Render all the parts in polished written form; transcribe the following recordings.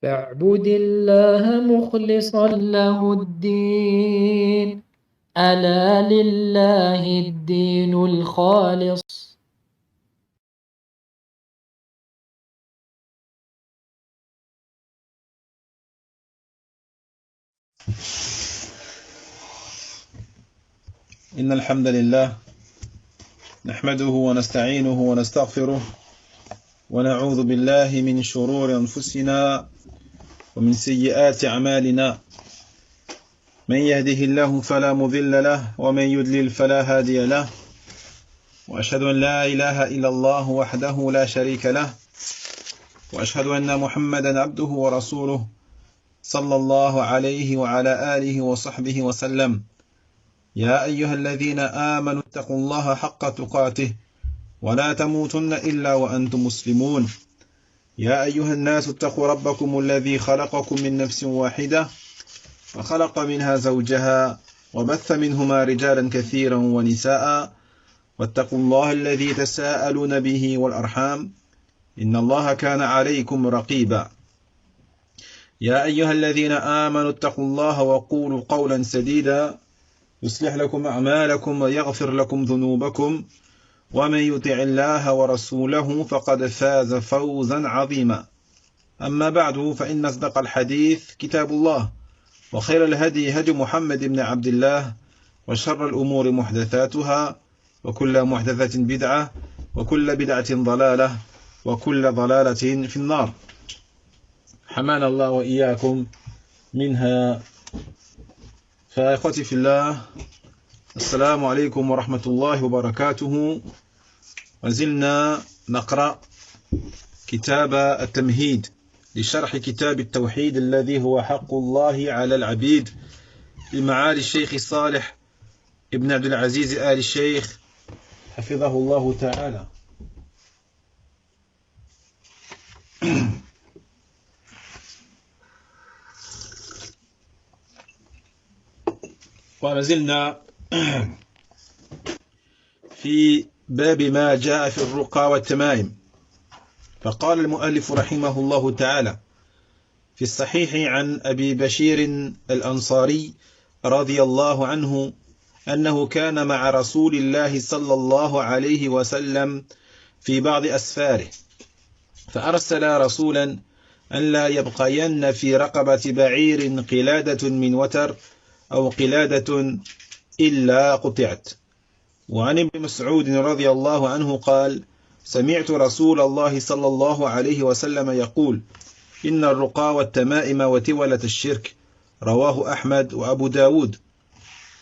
فاعبد الله مخلصا له الدين، ألا لله الدين الخالص. إن الحمد لله نحمده ونستعينه ونستغفره ونعوذ بالله من شرور أنفسنا ومن سيئات أعمالنا، من يهده الله فلا مضل له ومن يضلل فلا هادي له، وأشهد أن لا إله إلا الله وحده لا شريك له، وأشهد أن محمدا عبده ورسوله صلى الله عليه وعلى آله وصحبه وسلم. يا أيها الذين آمنوا اتقوا الله حق تقاته ولا تموتن إلا وأنتم مسلمون. يا أيها الناس اتقوا ربكم الذي خلقكم من نفس واحدة وخلق منها زوجها وبث منهما رجالا كثيرا ونساء، واتقوا الله الذي تساءلون به والأرحام إن الله كان عليكم رقيبا. يا أيها الذين آمنوا اتقوا الله وقولوا قولا سديدا يصلح لكم أعمالكم ويغفر لكم ذنوبكم، ومن يطع الله ورسوله فقد فاز فوزا عظيما. أما بعد، فإن أصدق الحديث كتاب الله، وخير الهدي هدي محمد بن عبد الله، وشر الأمور محدثاتها، وكل محدثة بدعة، وكل بدعة ضلالة، وكل ضلالة في النار. حمانا الله وإياكم منها. فإخوتي في الله، السلام عليكم ورحمة الله وبركاته. وزلنا نقرأ كتاب التمهيد لشرح كتاب التوحيد الذي هو حق الله على العبيد لمعالي الشيخ صالح ابن عبد العزيز آل الشيخ حفظه الله تعالى. ونزلنا في باب ما جاء في الرقى والتمائم. فقال المؤلف رحمه الله تعالى في الصحيح عن أبي بشير الأنصاري رضي الله عنه أنه كان مع رسول الله صلى الله عليه وسلم في بعض أسفاره، فأرسل رسولا أن لا يبقين في رقبة بعير قلادة من وتر أو قلادة إلا قطعت. وعن ابن مسعود رضي الله عنه قال: سمعت رسول الله صلى الله عليه وسلم يقول: إن الرقى والتمائم وتولة الشرك. رواه أحمد وأبو داود.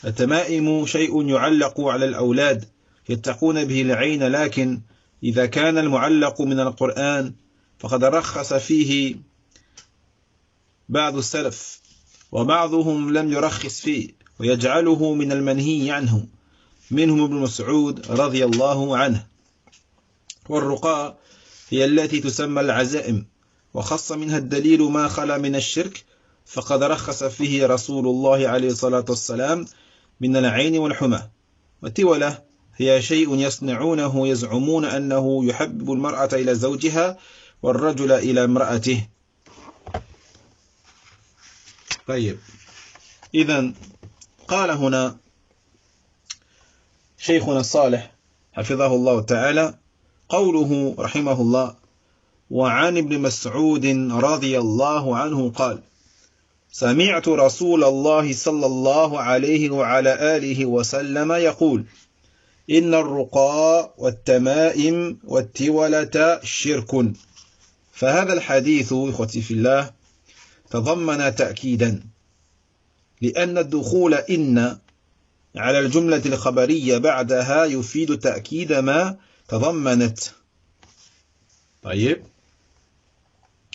التمائم شيء يعلق على الأولاد يتقون به العين، لكن إذا كان المعلق من القرآن فقد رخص فيه بعض السلف، وبعضهم لم يرخص فيه ويجعله من المنهي عنه، منهم ابن مسعود رضي الله عنه. والرقى هي التي تسمى العزائم، وخص منها الدليل ما خلا من الشرك، فقد رخص فيه رسول الله عليه الصلاة والسلام من العين والحمى. والتولة هي شيء يصنعونه يزعمون أنه يحبب المرأة إلى زوجها والرجل إلى امرأته. طيب، إذن قال هنا شيخنا الصالح حفظه الله تعالى قوله رحمه الله: وعن ابن مسعود رضي الله عنه قال: سمعت رسول الله صلى الله عليه وعلى آله وسلم يقول: إن الرقى والتمائم والتولة شرك. فهذا الحديث إخوتي في الله تضمن تأكيدا، لأن الدخول إن على الجملة الخبرية بعدها يفيد تأكيد ما تضمنت. طيب،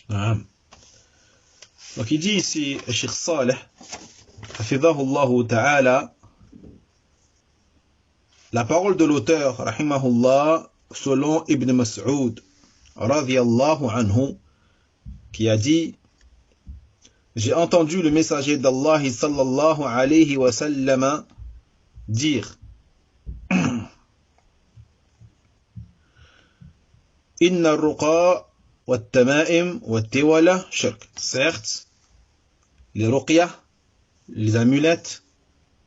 نعم. وكي dit ici Cheikh Saleh hafidhahullah ta'ala, la parole de l'auteur rahimahullah selon Ibn Mas'ud radiyallahu anhu, qui a dit: j'ai entendu le messager d'Allah sallallahu alayhi wa sallam dire: Inna ruqa والتمائم والتولة شرك. Certes, les ruqyah, les amulettes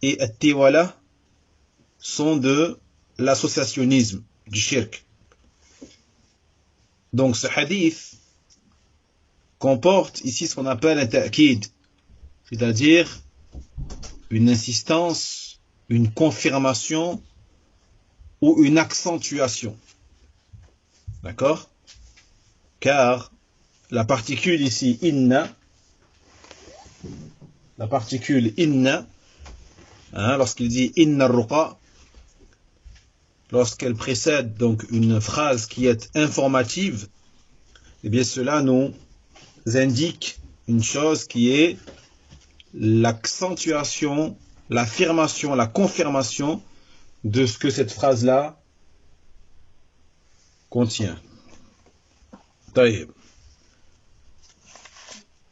et التولة sont de l'associationnisme, du shirk. Donc ce hadith comporte ici ce qu'on appelle un ta'kid, c'est-à-dire une insistance, une confirmation ou une accentuation. D'accord? Car la particule ici, inna, la particule inna, lorsqu'il dit inna ruqa, lorsqu'elle précède donc une phrase qui est informative, eh bien cela nous indique une chose qui est l'accentuation, l'affirmation, la confirmation de ce que cette phrase-là contient. طيب.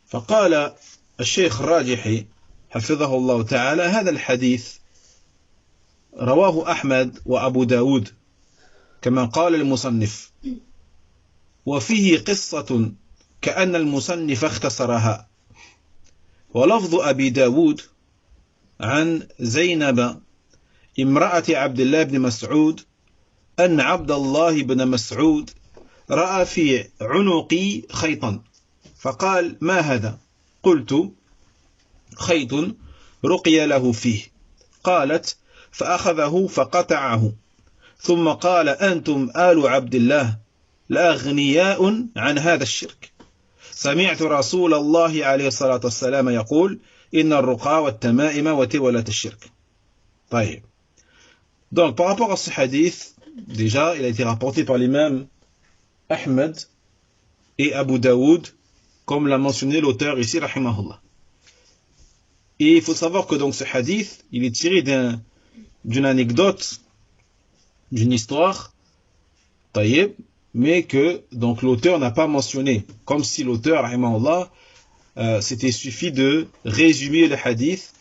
فقال الشيخ الراجحي حفظه الله تعالى هذا الحديث رواه أحمد وأبو داود كما قال المصنف وفيه قصة كأن المصنف اختصرها ولفظ أبي داود عن زينب امرأة عبد الله بن مسعود أن عبد الله بن مسعود رأى في عنقي خيطا فقال ما هذا؟ قلت خيط رقي له فيه قالت فأخذه فقطعه ثم قال أنتم آل عبد الله لأغنياء عن هذا الشرك سمعت رسول الله عليه الصلاة والسلام يقول إن الرقى والتمائم وتولة الشرك. طيب. Donc par rapport à ce hadith, déjà il a été rapporté par l'imam Ahmed et Abu Daoud, comme l'a mentionné l'auteur ici, rahimahullah. Et il faut savoir que donc ce hadith, il est tiré d'une anecdote, d'une histoire, taïeb, mais que donc l'auteur n'a pas mentionné, comme si l'auteur, rahimahullah, s'était suffi de résumer le hadith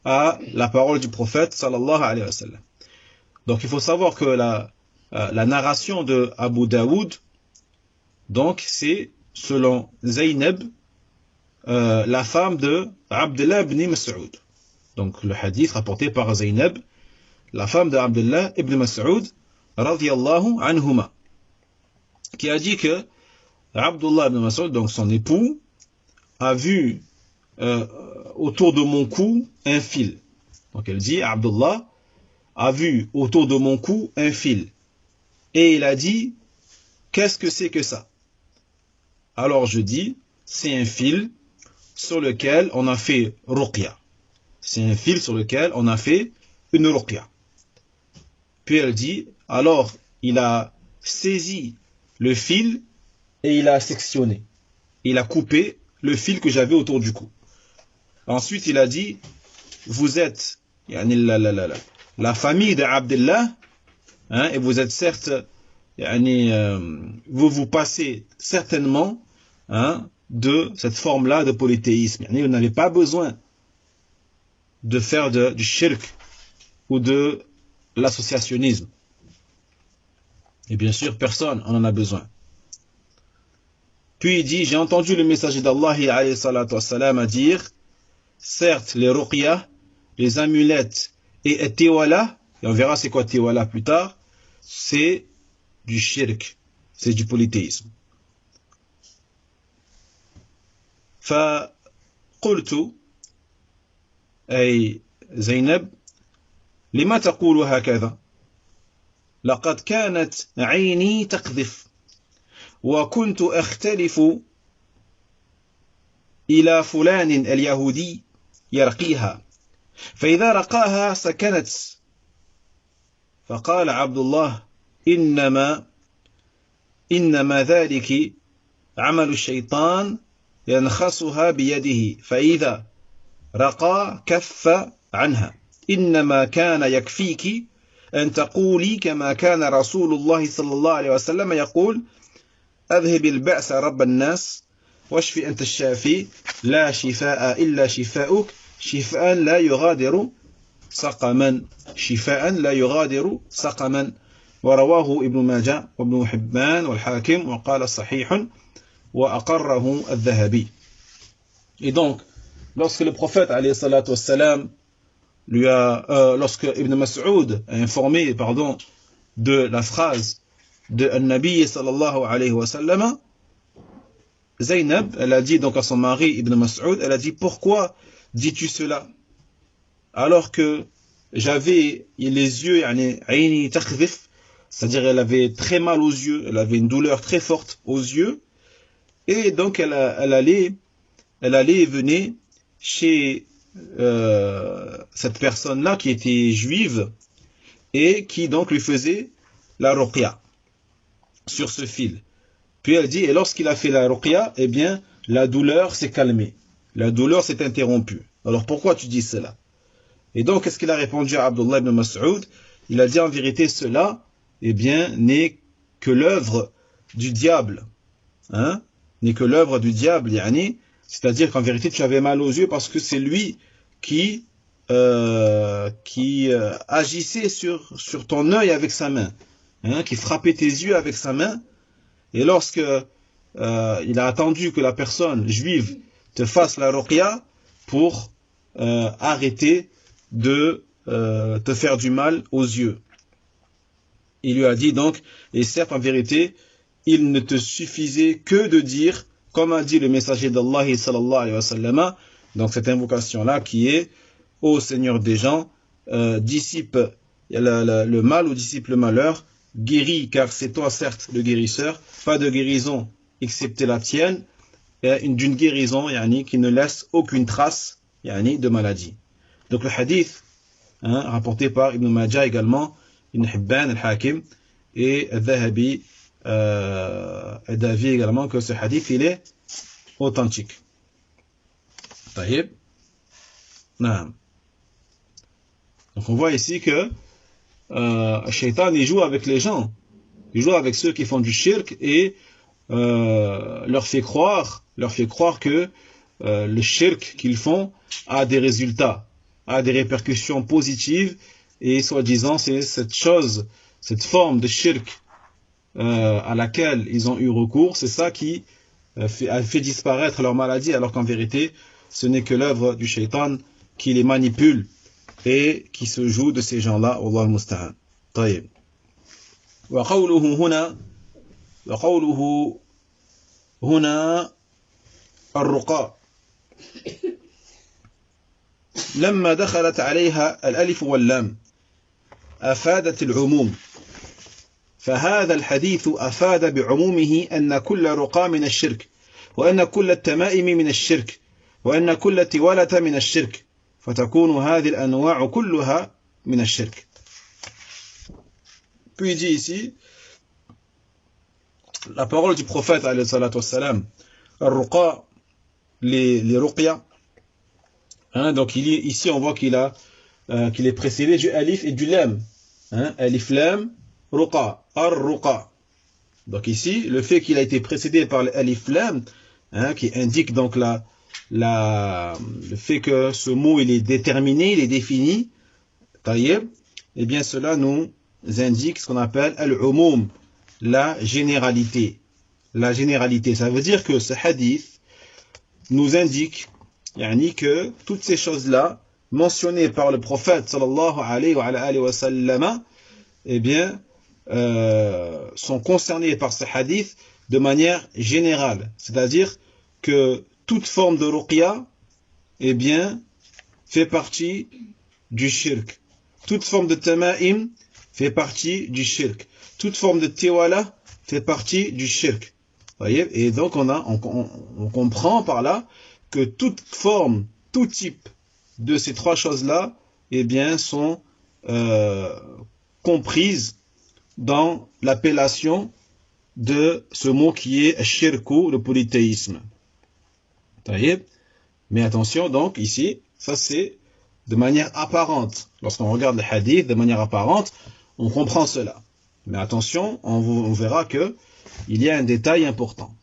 à la parole du prophète, sallallahu alayhi wa sallam. Donc il faut savoir que la narration de Abu Daoud, donc c'est selon Zaynab, la femme de Abdullah ibn Mas'ud. Donc le hadith rapporté par Zaynab, la femme de Abdullah ibn Mas'ud, radiyallahu anhuma, qui a dit que Abdullah ibn Mas'ud, donc son époux, a vu autour de mon cou un fil. Donc elle dit, Abdullah a vu autour de mon cou un fil. Et il a dit, qu'est-ce que c'est que ça? Alors je dis, c'est un fil sur lequel on a fait ruqya. C'est un fil sur lequel on a fait une ruqya. Puis elle dit, alors il a saisi le fil et il a sectionné. Il a coupé le fil que j'avais autour du cou. Ensuite il a dit, vous êtes la famille d'Abdullah, et vous êtes certes, vous passez certainement de cette forme-là de polythéisme. Vous n'avez pas besoin de faire du shirk ou de l'associationnisme. Et bien sûr, personne en a besoin. Puis il dit, j'ai entendu le messager d'Allah alayhi salatu wassalam à dire, certes, les ruqyah, les amulettes et tiwala, et on verra c'est quoi tiwala plus tard, c'est du shirk, c'est du polythéisme. فقلت أي زينب لما تقول هكذا لقد كانت عيني تقذف وكنت أختلف إلى فلان اليهودي يرقيها فإذا رقاها سكنت فقال عبد الله إنما ذلك عمل الشيطان ينخسها بيده فإذا رقى كف عنها إنما كان يكفيك أن تقولي كما كان رسول الله صلى الله عليه وسلم يقول أذهب البأس رب الناس واشف أنت الشافي لا شفاء إلا شفاؤك شفاء لا يغادر سقما شفاء لا يغادر سقما ورواه ابن ماجه وابن حبان والحاكم وقال صحيح وأقره الذهبي. Et donc, lorsque le prophète alayhi salatu wassalam lorsque Ibn Mas'ud a informé de la phrase de An-Nabi sallallahu alayhi wa sallam, Zaynab, elle a dit donc à son mari Ibn Mas'ud, elle a dit: pourquoi dis-tu cela alors que j'avais les yeux, c'est-à-dire elle avait très mal aux yeux, elle avait une douleur très forte aux yeux, et donc elle allait et venait chez cette personne-là qui était juive et qui donc lui faisait la ruqya sur ce fil. Puis elle dit, et lorsqu'il a fait la ruqya, eh bien la douleur s'est calmée, la douleur s'est interrompue. Alors pourquoi tu dis cela? Et donc qu'est-ce qu'il a répondu à Abdullah ibn Mas'ud? Il a dit, en vérité cela, eh bien, n'est que l'œuvre du diable, n'est que l'œuvre du diable, yani, c'est-à-dire qu'en vérité tu avais mal aux yeux parce que c'est lui qui agissait sur ton œil avec sa main, qui frappait tes yeux avec sa main, et lorsque il a attendu que la personne juive te fasse la ruqya pour arrêter de te faire du mal aux yeux. Il lui a dit donc, et certes en vérité, il ne te suffisait que de dire, comme a dit le messager d'Allah sallallahu alayhi wa sallam, donc cette invocation-là qui est: ô Seigneur des gens, dissipe le mal ou dissipe le malheur, guéris car c'est toi certes le guérisseur, pas de guérison excepté la tienne, d'une guérison qui ne laisse aucune trace de maladie. Donc le hadith rapporté par Ibn Majah également, Ibn Hibban, Al-Hakim et Al-Dhahabi est d'avis également que ce hadith il est authentique. Taïb. Donc on voit ici que Shaitan il joue avec les gens, il joue avec ceux qui font du shirk et leur fait croire que le shirk qu'ils font a des résultats, a des répercussions positives, et soi-disant c'est cette forme de shirk à laquelle ils ont eu recours, c'est ça qui a fait disparaître leur maladie, alors qu'en vérité ce n'est que l'œuvre du shaitan qui les manipule et qui se joue de ces gens-là. Wallahu musta'an. طيب. وقوله هنا الرقاء لما دخلت عليها الألف واللام أفادت العموم، فهذا الحديث أفاد بعمومه أن كل رقاء من الشرك، وأن كل التمائم من الشرك، وأن كل التوالة من الشرك، فتكون هذه الأنواع كلها من الشرك. Puis il dit ici la parole du prophète alayhi salatu wassalam, al-ruqa, les ruqya, donc ici on voit qu'il est précédé du alif et du lam, alif lam ruqa, ar-ruqa. Donc ici le fait qu'il a été précédé par l'alif lam, qui indique donc le fait que ce mot il est déterminé, il est défini, taïeb, et bien cela nous indique ce qu'on appelle al-umum, la généralité. La généralité, ça veut dire que ce hadith nous indique que toutes ces choses-là mentionnées par le prophète sallallahu alayhi wa sallam, eh bien, sont concernées par ce hadith de manière générale. C'est-à-dire que toute forme de ruqya, eh bien, fait partie du shirk. Toute forme de tama'im fait partie du shirk. Toute forme de tiwala fait partie du shirk. Voyez? Et donc on comprend par là que toute forme, tout type de ces trois choses-là, eh bien, sont comprises dans l'appellation de ce mot qui est shirku, le polythéisme. Voyez? Mais attention, donc ici, ça c'est de manière apparente. Lorsqu'on regarde le hadith de manière apparente, on comprend cela. Mais attention, on verra que il y a un détail important.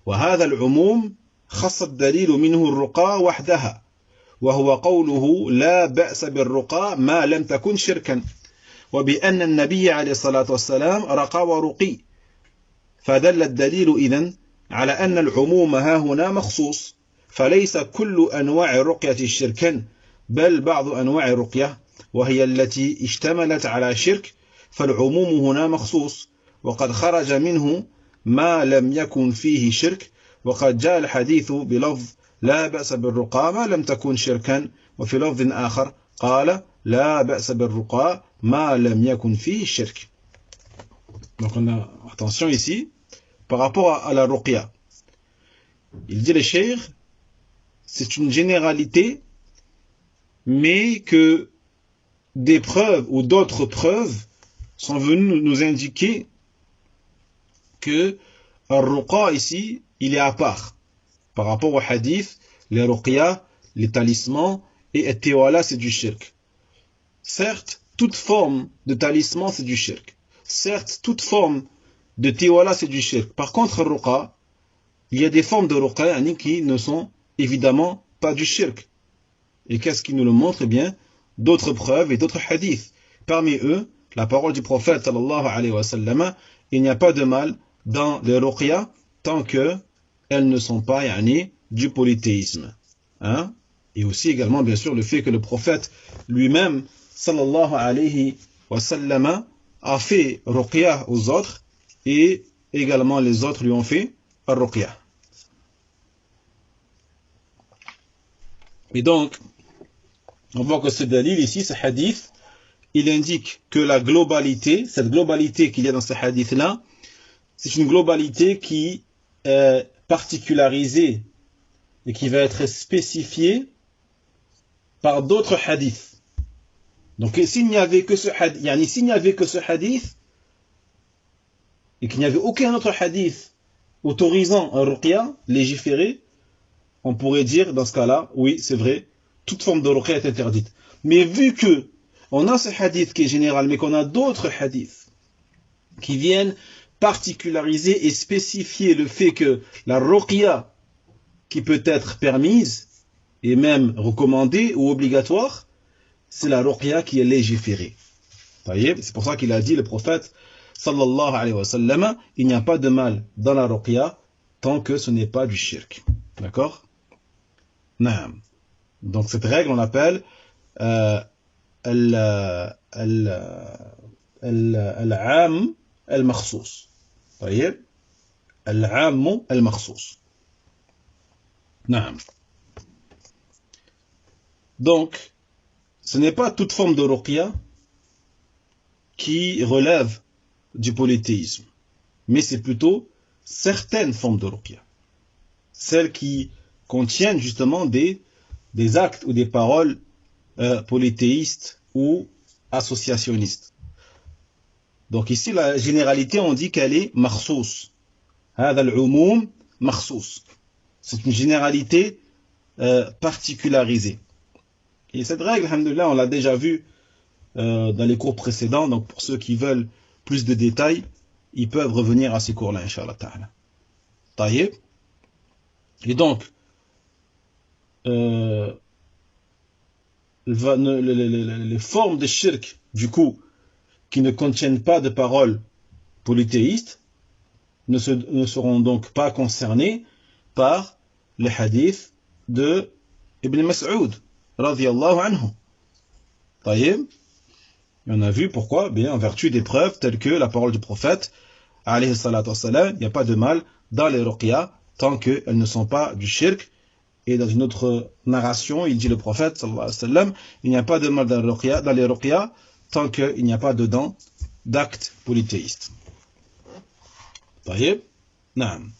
وهذا العموم خص الدليل منه الرقى وحدها وهو قوله لا بأس بالرقى ما لم تكن شركا وبأن النبي عليه الصلاة والسلام رقى ورقي فدل الدليل إذن على أن العموم ها هنا مخصوص فليس كل أنواع الرقية شركا بل بعض أنواع الرقية وهي التي اشتملت على شرك فالعموم هنا مخصوص وقد خرج منه ما لم يكن فيه شرك وقد جاء الحديث بلفظ لا بأس بالرقى ما لم تكن شركا وفي لفظ آخر قال لا بأس بالرقى ما لم يكن فيه شرك. Donc on a attention ici par rapport à la ruqya. Il dit le cheikh, c'est une généralité mais que des preuves ou d'autres preuves sont venues nous indiquer que al-ruqa ici, il est à part par rapport au hadith, les ruqya, les talismans et al-tiwala c'est du shirk. Certes, toute forme de talisman c'est du shirk. Certes, toute forme de tiwala c'est du shirk. Par contre, al-ruqa, il y a des formes de ruqa qui ne sont évidemment pas du shirk. Et qu'est-ce qui nous le montre? Eh bien, d'autres preuves et d'autres hadiths. Parmi eux, la parole du prophète sallallahu alayhi wa sallam, il n'y a pas de mal dans les ruqya tant que elles ne sont pas du polythéisme. Hein? Et aussi également, bien sûr, le fait que le prophète lui-même, sallallahu alayhi wa sallam, a fait ruqya aux autres et également les autres lui ont fait ruqya. Et donc, on voit que ce dalil ici, ce hadith, il indique que la globalité, cette globalité qu'il y a dans ce hadith-là, c'est une globalité qui est particularisée et qui va être spécifiée par d'autres hadiths. Donc s'il n'y avait que ce hadith, s'il n'y avait que ce hadith et qu'il n'y avait aucun autre hadith autorisant un ruqya légiféré, on pourrait dire dans ce cas-là, oui, c'est vrai, toute forme de ruqya est interdite. Mais vu que on a ce hadith qui est général, mais qu'on a d'autres hadiths qui viennent particulariser et spécifier le fait que la ruqya qui peut être permise et même recommandée ou obligatoire, c'est la ruqya qui est légiférée. C'est pour ça qu'il a dit, le prophète sallallahu alayhi wa sallam, il n'y a pas de mal dans la ruqya tant que ce n'est pas du shirk. D'accord? Naam. Donc cette règle on l'appelle العام المخصوص. طيب العام المخصوص. نعم. Donc ce n'est pas toute forme de ruqya qui relève du polythéisme, mais c'est plutôt certaines formes de ruqya, celles qui contiennent justement des actes ou des paroles polythéistes ou associationnistes. Donc ici, la généralité, on dit qu'elle est makhsous. هذا العموم مخصوص. C'est une généralité particularisée. Et cette règle, alhamdoulilah, on l'a déjà vue dans les cours précédents. Donc pour ceux qui veulent plus de détails, ils peuvent revenir à ces cours-là, Inch'Allah ta'ala. Taïeb. Et donc, les formes de shirk, du coup, qui ne contiennent pas de paroles polythéistes, ne seront donc pas concernées par les hadiths de Ibn Mas'ud, radiyallahu anhu. Taïeb. Et on a vu pourquoi, bien, en vertu des preuves telles que la parole du prophète, alayhi salatu wassalam, il n'y a pas de mal dans les ruqya tant qu'elles ne sont pas du shirk. Et dans une autre narration, il dit le prophète, sallallahu alayhi wa sallam, il n'y a pas de mal dans les ruqya tant qu'il n'y a pas dedans d'actes polythéistes. طيب نعم.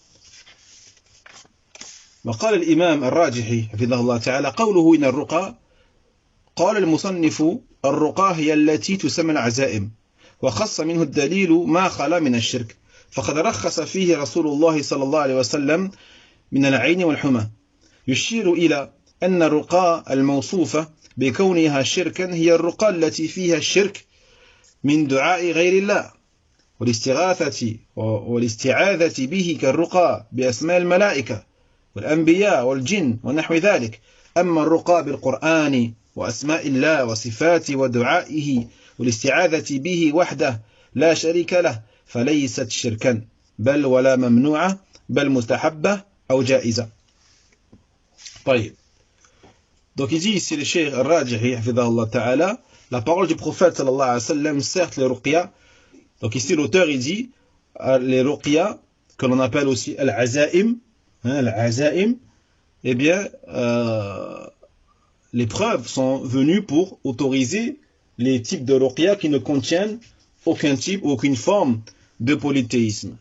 وقال الإمام الراجحي حفظه الله تعالى قوله إن الرقى قال المصنف الرقى هي التي تسمى العزائم وخص منه الدليل ما خلا من الشرك فقد رخص فيه رسول الله صلى الله عليه وسلم من العين والحمى يشير إلى أن الرقى الموصوفة بكونها شركا هي الرقى التي فيها الشرك من دعاء غير الله والاستعاذة به كالرقى بأسماء الملائكة والأنبياء والجن ونحو ذلك. أما الرقى بالقرآن وأسماء الله وصفاته ودعائه والاستعاذة به وحده لا شريك له فليست شركا بل ولا ممنوعة بل مستحبة أو جائزة. طيب. Donc il dit ici le Cheikh Al-Rajihi hafidhahullah ta'ala, la parole du prophète sallallahu alayhi wa sallam, certes les ruqya. Donc ici l'auteur il dit les ruqya que l'on appelle aussi al-azaim, al-azaim, eh bien les preuves sont venues pour autoriser les types de ruqya qui ne contiennent aucun type, aucune forme de polythéisme.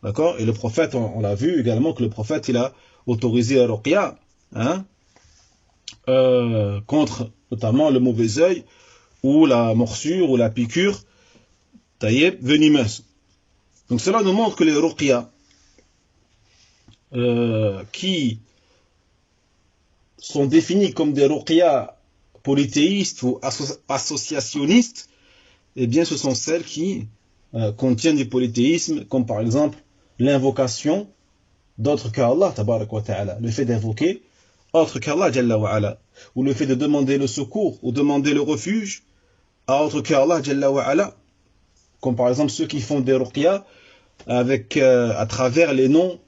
D'accord? Et le prophète, on l'a vu également que le prophète il a autorisé la ruqya, contre notamment le mauvais œil ou la morsure ou la piqûre venimeuse. Donc cela nous montre que les ruqya qui sont définis comme des ruqya polythéistes ou associationnistes, eh bien ce sont celles qui contiennent du polythéisme, comme par exemple l'invocation d'autres qu'Allah, tabarak wa ta'ala, le fait d'invoquer autre qu'Allah, jalla wa ala, ou le fait de demander le secours ou demander le refuge à autre qu'Allah, jalla wa ala, comme par exemple ceux qui font des ruqya avec à travers les noms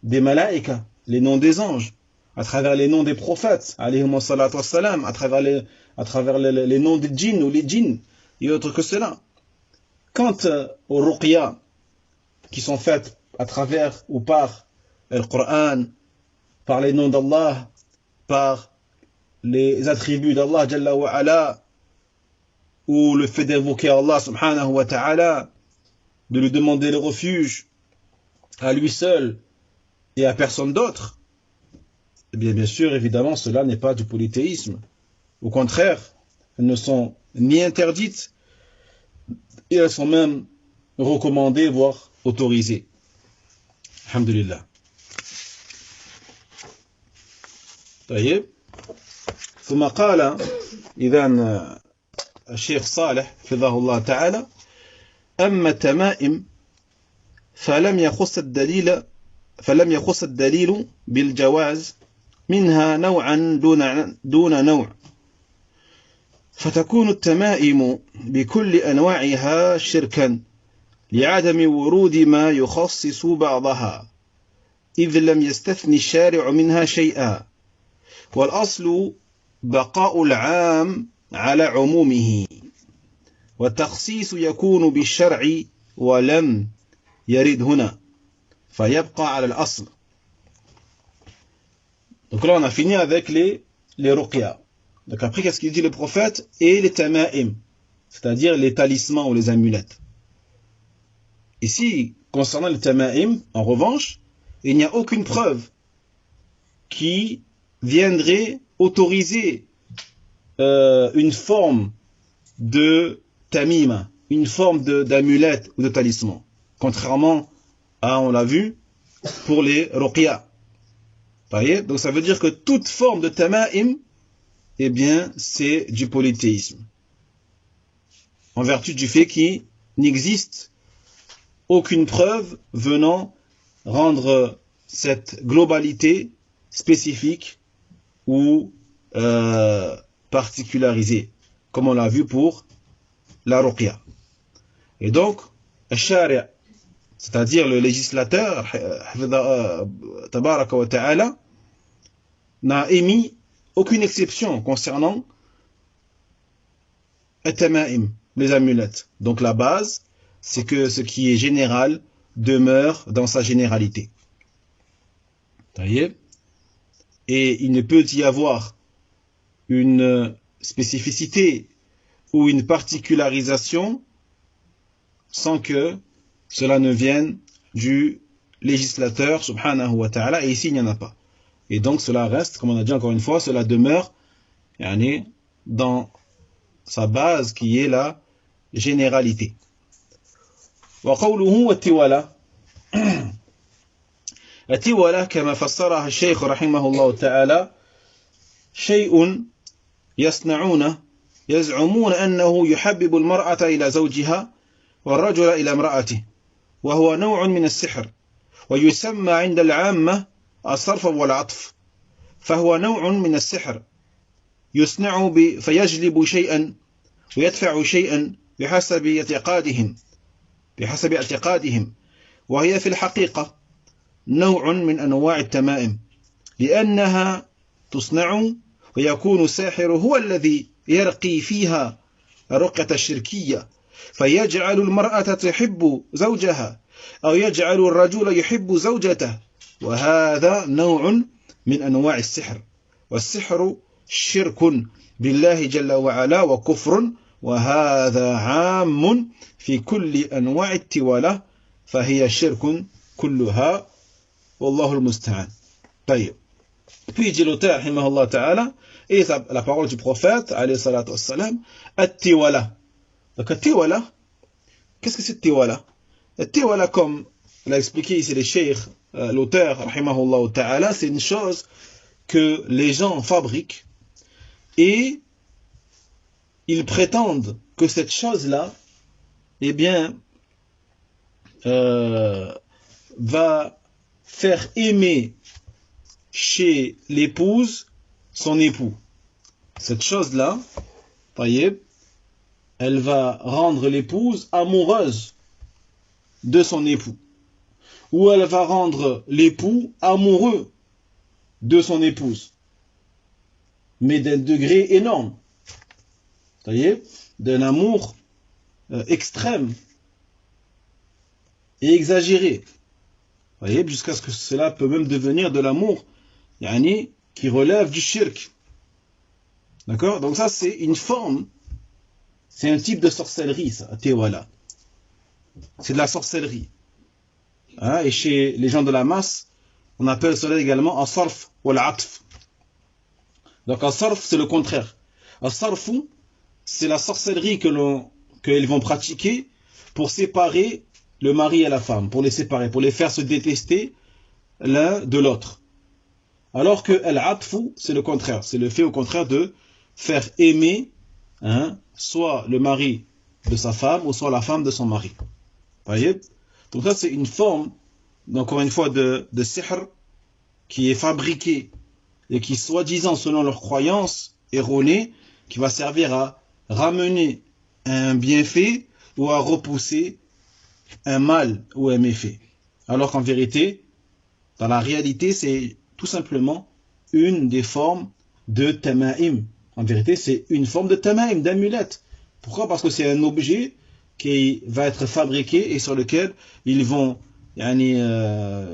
des malaïkas, les noms des anges, à travers les noms des prophètes, alayhimu salatu wassalam, à travers les noms des djinns ou les djinns et autres que cela. Quant aux ruqya qui sont faites à travers ou par le Coran, par les noms d'Allah, par les attributs d'Allah Jalla wa ala, ou le fait d'invoquer Allah subhanahu wa ta'ala, de lui demander le refuge à lui seul et à personne d'autre, eh bien sûr, évidemment, cela n'est pas du polythéisme. Au contraire, elles ne sont ni interdites, et elles sont même recommandées, voire autorisées. Alhamdulillah. طيب. ثم قال إذن الشيخ صالح حفظه الله تعالى: أما التمائم فلم يخص الدليل بالجواز منها نوعا دون نوع، فتكون التمائم بكل أنواعها شركا لعدم ورود ما يخصص بعضها، إذ لم يستثني الشارع منها شيئا، والأصل بقاء العام على عمومه، والتخصيص يكون بالشرع ولم يرد هنا فيبقى على الأصل. Donc là on a fini avec les ruqya. Donc après qu'est-ce qu'il dit le prophète? Et les tama'im, c'est-à-dire les talismans ou les amulettes. Ici, concernant les tama'im, en revanche, il n'y a aucune preuve qui viendrait autoriser une forme de tamima, une forme d'amulette ou de talisman, contrairement à, on l'a vu, pour les ruqya. Donc ça veut dire que toute forme de tama'im, eh bien, c'est du polythéisme, en vertu du fait qu'il n'existe aucune preuve venant rendre cette globalité spécifique ou particularisée, comme on l'a vu pour la ruqya. Et donc, al-shari', c'est-à-dire le législateur, tabaraka wa ta'ala, n'a émis aucune exception concernant at-tama'im, les amulettes. Donc la base, c'est que ce qui est général demeure dans sa généralité. Et il ne peut y avoir une spécificité ou une particularisation sans que cela ne vienne du législateur subhanahu wa ta'ala, et ici il n'y en a pas. Et donc cela reste, comme on a dit encore une fois, cela demeure dans sa base qui est la généralité. وقوله والتوالى التوالى كما فسرها الشيخ رحمه الله تعالى شيء يصنعونه يزعمون أنه يحبب المرأة إلى زوجها والرجل إلى امرأته، وهو نوع من السحر، ويسمى عند العامة الصرف والعطف، فهو نوع من السحر يصنع فيجلب شيئا ويدفع شيئا بحسب اعتقادهم، وهي في الحقيقة نوع من أنواع التمائم لأنها تصنع ويكون الساحر هو الذي يرقي فيها الرقية الشركية فيجعل المرأة تحب زوجها أو يجعل الرجل يحب زوجته وهذا نوع من أنواع السحر والسحر شرك بالله جل وعلا وكفر وهذا عام في كل أنواع التوالة فهي شرك كلها والله المستعان. طيب. Puis dit l'auteur, rahimahullah ta'ala, et la parole du prophète, alayhi salatu wassalam, at-tiwala. Donc, at-tiwala, qu'est-ce que c'est at-tiwala? At-tiwala, comme l'a expliqué ici le cheikh, l'auteur, rahimahullah ta'ala, c'est une chose que les gens fabriquent et ils prétendent que cette chose-là, eh bien, va faire aimer chez l'épouse son époux. Cette chose-là, elle va rendre l'épouse amoureuse de son époux. Ou elle va rendre l'époux amoureux de son épouse. Mais d'un degré énorme. D'un amour extrême et exagéré. Jusqu'à ce que cela peut même devenir de l'amour qui relève du shirk. D'accord? Donc ça c'est une forme, c'est un type de sorcellerie, ça, tiwala. C'est de la sorcellerie. Et chez les gens de la masse, on appelle cela également as-sarf ou al-atf. Donc as-sarf c'est le contraire. As-sarfu c'est la sorcellerie qu'ils vont pratiquer pour séparer le mari et la femme, pour les séparer, pour les faire se détester l'un de l'autre. Alors que al-atfu, c'est le contraire. C'est le fait au contraire de faire aimer soit le mari de sa femme ou soit la femme de son mari. Voyez? Donc ça c'est une forme, encore une fois, de sihr qui est fabriquée et qui soi-disant selon leurs croyances erronées, qui va servir à ramener un bienfait ou à repousser un mal ou un méfait. Alors qu'en vérité, dans la réalité, c'est tout simplement une des formes de tamaim. En vérité, c'est une forme de tamaim, d'amulette. Pourquoi? Parce que c'est un objet qui va être fabriqué et sur lequel ils vont, le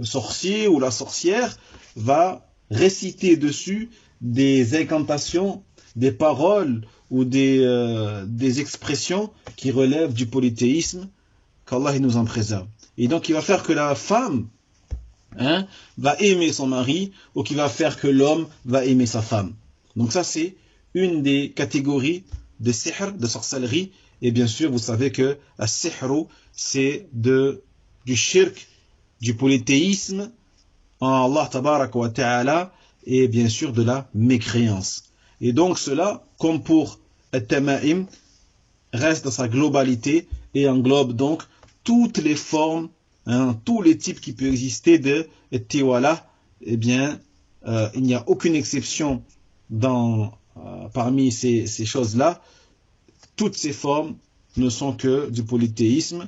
sorcier ou la sorcière va réciter dessus des incantations, des paroles ou des expressions qui relèvent du polythéisme, qu'Allah nous en préserve. Et donc il va faire que la femme va aimer son mari ou qui va faire que l'homme va aimer sa femme. Donc ça c'est une des catégories de sihr, de sorcellerie. Et bien sûr vous savez que la sihru c'est du shirk, du polythéisme en Allah tabarak wa ta'ala et bien sûr de la mécréance. Et donc cela, comme pour at-tamaim, reste dans sa globalité et englobe donc toutes les formes, tous les types qui peuvent exister de tiwala. Eh bien, il n'y a aucune exception parmi ces choses-là. Toutes ces formes ne sont que du polythéisme.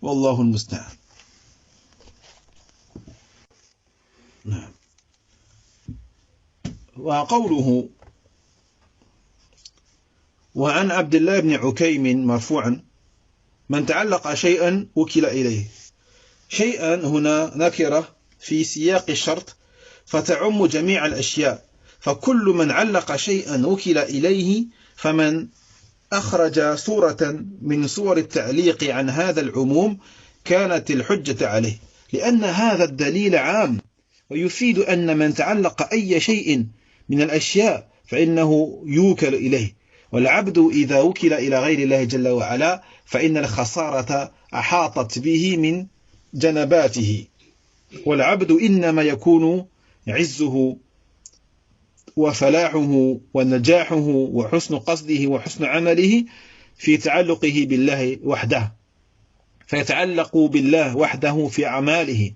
Wallahu al-musta'an. وقوله وعن عبد الله بن عكيم مرفوعا من تعلق شيئا وكل إليه. شيئا هنا نكرة في سياق الشرط فتعم جميع الأشياء فكل من علق شيئا وكل إليه فمن أخرج صورة من صور التعليق عن هذا العموم كانت الحجة عليه لأن هذا الدليل عام ويفيد أن من تعلق أي شيء من الأشياء فإنه يوكل إليه والعبد إذا وكل إلى غير الله جل وعلا فإن الخسارة أحاطت به من جنباته والعبد إنما يكون عزه وفلاحه ونجاحه وحسن قصده وحسن عمله في تعلقه بالله وحده فيتعلق بالله وحده في أعماله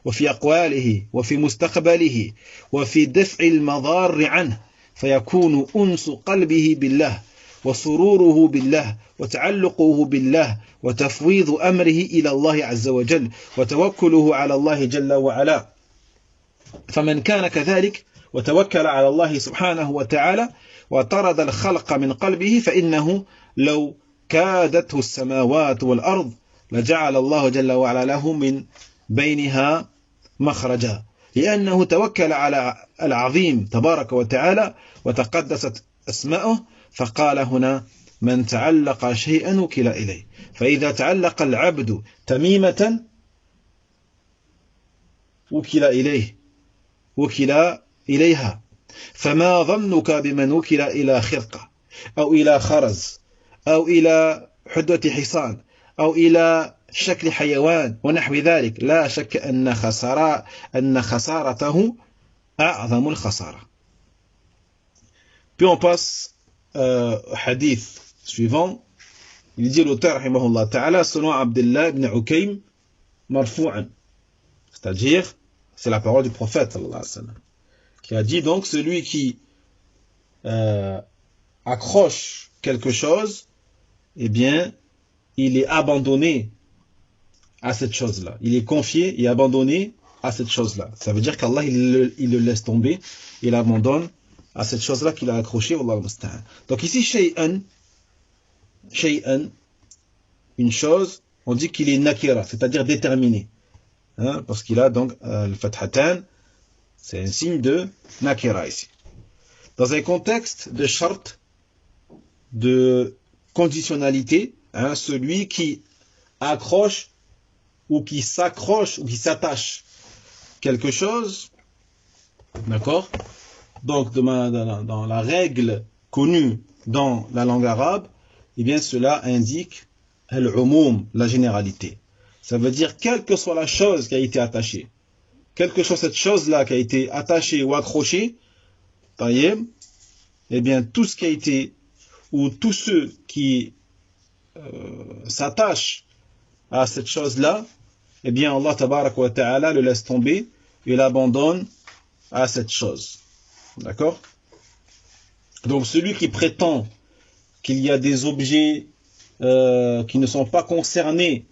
وفي أقواله وفي مستقبله وفي دفع المضار عنه فيكون أنس قلبه بالله وسروره بالله وتعلقه بالله وتفويض أمره إلى الله عز وجل وتوكله على الله جل وعلا. فمن كان كذلك وتوكل على الله سبحانه وتعالى وطرد الخلق من قلبه فإنه لو كادته السماوات والأرض لجعل الله جل وعلا له من بينها مخرجا، لأنه توكل على العظيم تبارك وتعالى وتقدست أسماؤه. فقال هنا من تعلق شيئا وكل إليه. فإذا تعلق العبد تميمة وكل إليه وكل إليها، فما ظنك بمن وكل إلى خرقة أو إلى خرز أو إلى حدوة حصان أو إلى شكل حيوان ونحو ذلك؟ لا شك أن خسارته أعظم الخسارة. Puis on passe au hadith suivant. Il dit l'auteur rahimahullah ta'ala selon Abdullah ibn Ukaym marfou'an, c'est-à-dire c'est la parole du prophète sallallahu alayhi wa sallam, qui a dit donc celui qui accroche quelque chose, eh bien il est abandonné à cette chose-là. Il est confié et abandonné à cette chose-là. Ça veut dire qu'Allah il le laisse tomber, il abandonne à cette chose-là qu'il a accroché. Donc ici, shay'an, une chose, on dit qu'il est nakira, c'est-à-dire déterminé. Hein, parce qu'il a donc le fathatan, c'est un signe de nakira ici. Dans un contexte de shart, de conditionnalité, hein, celui qui accroche ou qui s'accroche ou qui s'attache quelque chose, d'accord? Donc dans la règle connue dans la langue arabe, eh bien cela indique al-umum, la généralité. Ça veut dire quelle que soit la chose qui a été attachée, quelle que soit cette chose-là qui a été attachée ou accrochée, eh bien tout ce qui a été, ou tous ceux qui s'attachent à cette chose-là, eh bien Allah tabarak wa ta'ala le laisse tomber et l'abandonne à cette chose. D'accord? Donc celui qui prétend qu'il y a des objets qui ne sont pas concernés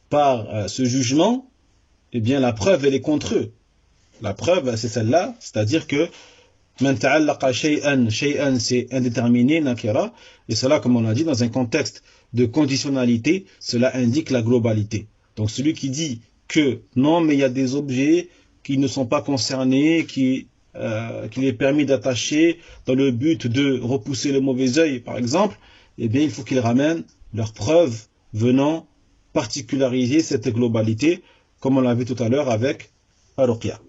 par ce jugement, eh bien la preuve elle est contre eux. La preuve c'est celle-là, c'est-à-dire que man ta'allaqa shay'an, c'est indéterminé, nakira, et cela comme on l'a dit dans un contexte de conditionnalité, cela indique la globalité. Donc celui qui dit que non mais il y a des objets qui ne sont pas concernés, qu'il est permis d'attacher dans le but de repousser le mauvais œil, par exemple, eh bien, il faut qu'ils ramènent leurs preuves venant particulariser cette globalité, comme on l'a vu tout à l'heure avec Ar-Ruqya.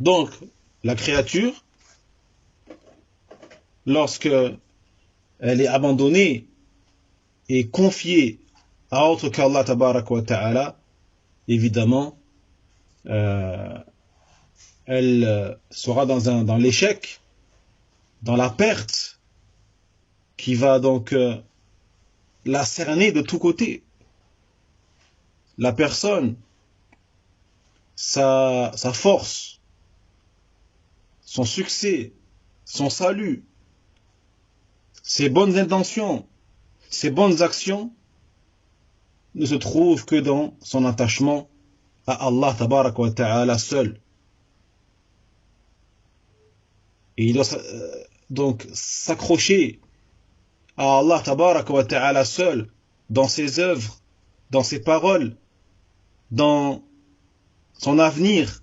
Donc, la créature, lorsque elle est abandonnée et confiée à autre qu'Allah tabarak wa ta'ala, évidemment, elle sera dans l'échec, dans la perte, qui va donc la cerner de tous côtés. La personne, sa force, son succès, son salut, ses bonnes intentions, ses bonnes actions, ne se trouvent que dans son attachement à Allah tabarak wa ta'ala seul. Et il doit donc s'accrocher à Allah tabarak wa ta'ala seul dans ses œuvres, dans ses paroles, dans son avenir,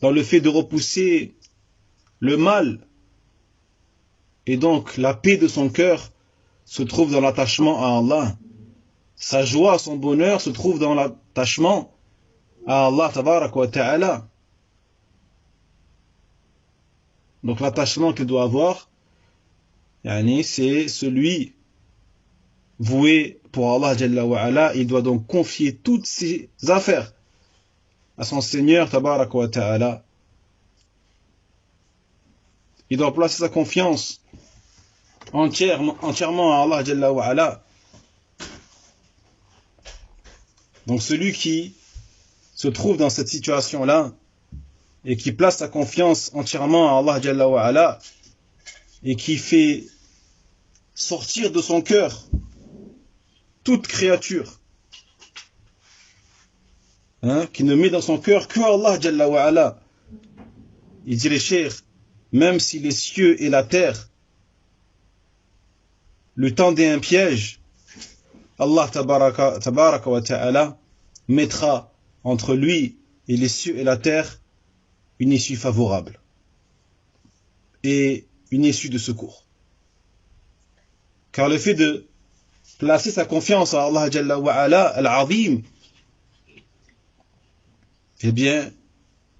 dans le fait de repousser le mal. Et donc la paix de son cœur se trouve dans l'attachement à Allah. Sa joie, son bonheur se trouve dans l'attachement à Allah tabarak wa ta'ala. Donc l'attachement qu'il doit avoir, c'est celui voué pour Allah jalla wa ala. Il doit donc confier toutes ses affaires à son Seigneur tabarak wa ta'ala. Il doit placer sa confiance entièrement à Allah jalla wa ala. Donc celui qui se trouve dans cette situation-là, et qui place sa confiance entièrement à Allah Jalla wa Ala et qui fait sortir de son cœur toute créature, qui ne met dans son cœur que Allah Jalla wa Ala. Il dit les chers, même si les cieux et la terre lui tendaient un piège, Allah tabaraka wa ta'ala mettra entre lui et les cieux et la terre une issue favorable et une issue de secours. Car le fait de placer sa confiance en Allah Jalla wa Ala, Al-Azim, eh bien,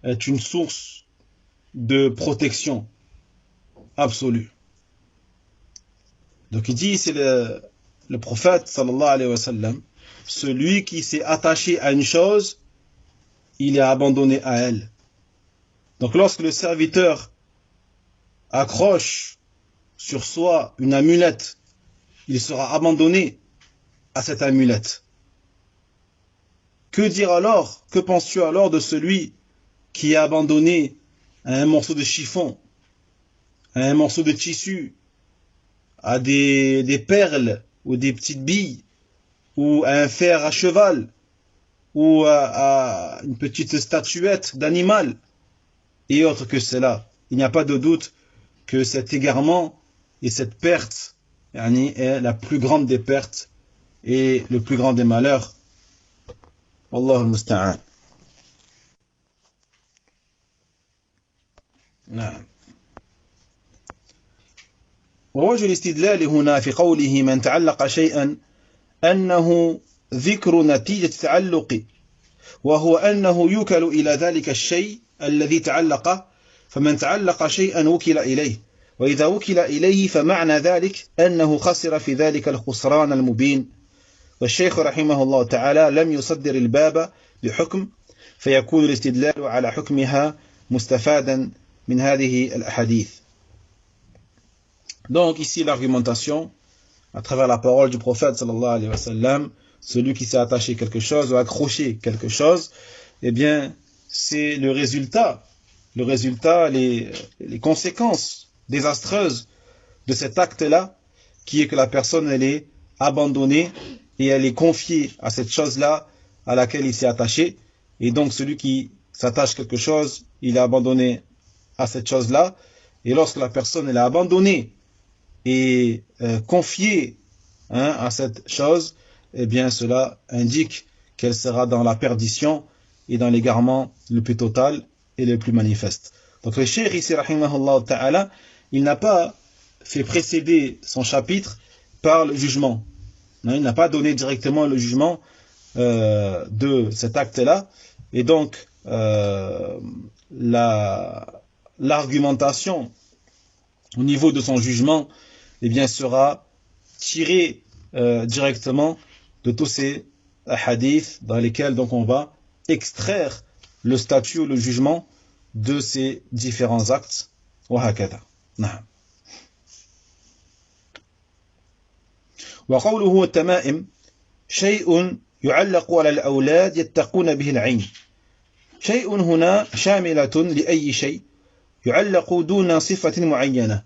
est une source de protection absolue. Donc il dit, c'est le prophète sallallahu alayhi wa sallam, celui qui s'est attaché à une chose, il est abandonné à elle. Donc lorsque le serviteur accroche sur soi une amulette, il sera abandonné à cette amulette. Que dire alors, que penses-tu alors de celui qui est abandonné à un morceau de chiffon, à un morceau de tissu, à des perles ou des petites billes, ou à un fer à cheval, ou à une petite statuette d'animal, et autre que cela. Il n'y a pas de doute que cet égarement et cette perte est la plus grande des pertes et le plus grand des malheurs. Wallahu al-musta'an. نعم. ووجه الاستدلال هنا في قوله من تعلق شيئا أنه ذكر نتيجة تعلق، وهو أنه يوكل إلى ذلك الشيء الذي تعلق، فمن تعلق شيئا وكل إليه، وإذا وكل إليه فمعنى ذلك أنه خسر في ذلك الخسران المبين. والشيخ رحمه الله تعالى لم يصدر الباب بحكم، فيكون الاستدلال على حكمها مستفادا من هذه الأحاديث. Donc ici l'argumentation à travers la parole du prophète sallallahu alayhi wa sallam, celui qui s'est attaché quelque chose ou accroché quelque chose, eh bien c'est le résultat, les conséquences désastreuses de cet acte-là, qui est que la personne elle est abandonnée et elle est confiée à cette chose-là à laquelle il s'est attaché. Et donc celui qui s'attache quelque chose, il est abandonné à cette chose-là. Et lorsque la personne elle est abandonnée et confiée à cette chose, eh bien cela indique qu'elle sera dans la perdition et dans l'égarement le plus total et le plus manifeste. Donc le cheikh ici, rahimahullah ta'ala, il n'a pas fait précéder son chapitre par le jugement. Il n'a pas donné directement le jugement de cet acte-là. Et donc, l'argumentation au niveau de son jugement, eh bien, sera tirée directement de tous ces hadiths dans lesquels donc on va extraire le statut ou le jugement de ces différents actes. وهكذا. نعم. وقوله التمائم شيء يعلق على الأولاد يتقون به العين. شيء هنا شاملة لأي شيء يعلق دون صفة معينة.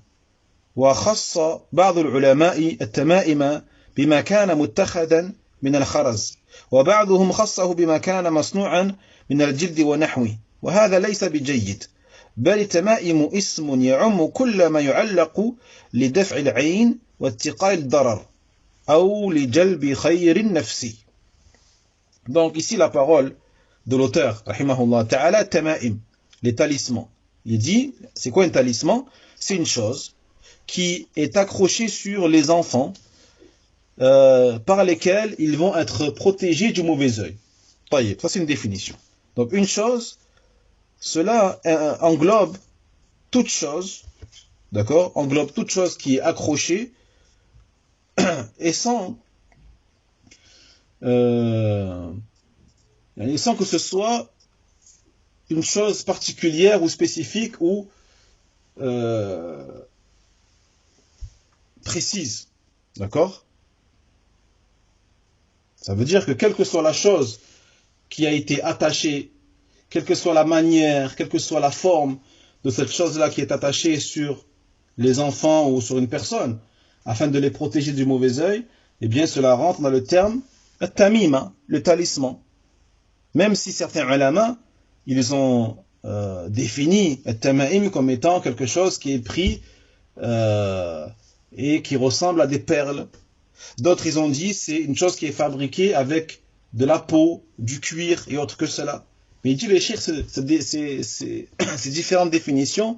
وخص بعض العلماء التمائم بما كان متخذا من الخرز، وبعضهم خصه بما كان مصنوعا من الجلد ونحوه، وهذا ليس بجيد، بل التمائم اسم يعم كل ما يعلق لدفع العين واتقاء الضرر أو لجلب خير نفسي. Donc ici la parole de l'auteur, rahimahullah ta'ala, tamaim, les talismans. Il dit, c'est quoi un talisman? C'est une chose qui est accrochée sur les enfants par lesquels ils vont être protégés du mauvais œil. Ça c'est une définition. Donc une chose, cela englobe toute chose, d'accord, englobe toute chose qui est accrochée et sans que ce soit une chose particulière ou spécifique ou précise, d'accord? Ça veut dire que quelle que soit la chose qui a été attachée quelle que soit la manière, quelle que soit la forme de cette chose-là qui est attachée sur les enfants ou sur une personne, afin de les protéger du mauvais œil, eh bien cela rentre dans le terme at-tamima, le talisman. Même si certains ulama, ils ont défini at-tamaim comme étant quelque chose qui est pris et qui ressemble à des perles. D'autres, ils ont dit, c'est une chose qui est fabriquée avec de la peau, du cuir et autre que cela. Mais il dit, les cheikhs, ces différentes définitions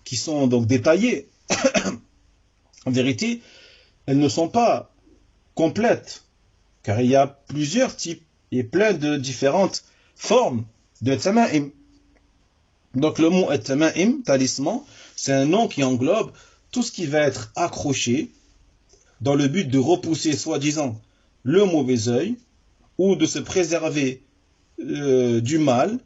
qui sont donc détaillées, en vérité, elles ne sont pas complètes, car il y a plusieurs types et plein de différentes formes de tamaim. Donc le mot tamaim, talisman, c'est un nom qui englobe tout ce qui va être accroché dans le but de repousser, soi-disant, le mauvais œil, ou de se préserver du mal,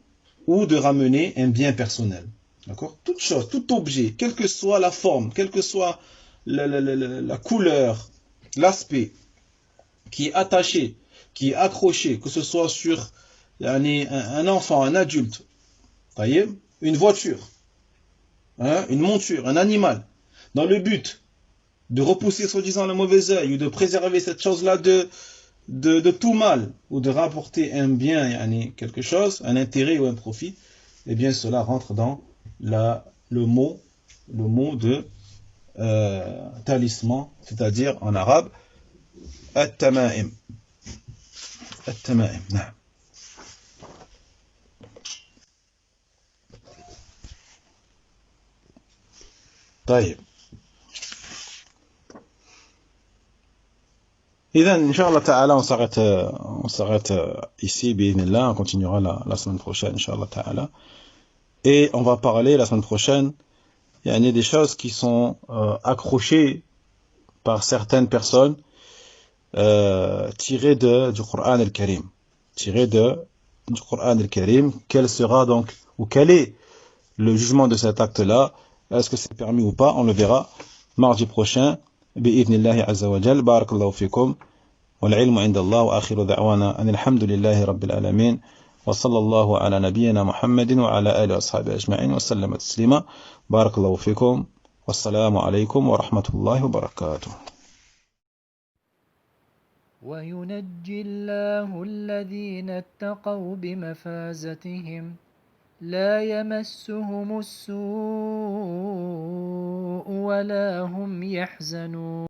ou de ramener un bien personnel. D'accord? Toute chose, tout objet, quelle que soit la forme, quelle que soit la couleur, l'aspect, qui est attaché, qui est accroché, que ce soit sur un enfant, un adulte, voyez, une voiture, hein, une monture, un animal, dans le but de repousser soi-disant le mauvais œil ou de préserver cette chose-là de tout mal ou de rapporter un bien, quelque chose, un intérêt ou un profit, eh bien cela rentre dans le mot de talisman, c'est-à-dire en arabe at-tamaim. At-tamaim. طيب. إذا إن شاء الله تعالى on s'arrête ici بإذن on continuera la semaine prochaine إن شاء الله تعالى. Et on va parler la semaine prochaine, il y a des choses qui sont accrochées par certaines personnes tirées du Coran al-Karim. Tirées du Coran al-Karim. Quel sera donc, ou quel est le jugement de cet acte-là? Est-ce que c'est permis ou pas? On le verra mardi prochain. بإذن الله عز وجل. بارك الله فيكم والعلم عند الله وآخر دعوانا أن الحمد لله رب العالمين وصلى الله على نبينا محمد وعلى آله وأصحابه أجمعين وسلم تسليما. بارك الله فيكم والسلام عليكم ورحمة الله وبركاته. وينجي الله الذين اتقوا بمفازتهم لا يمسهم السوء ولا هم يحزنون.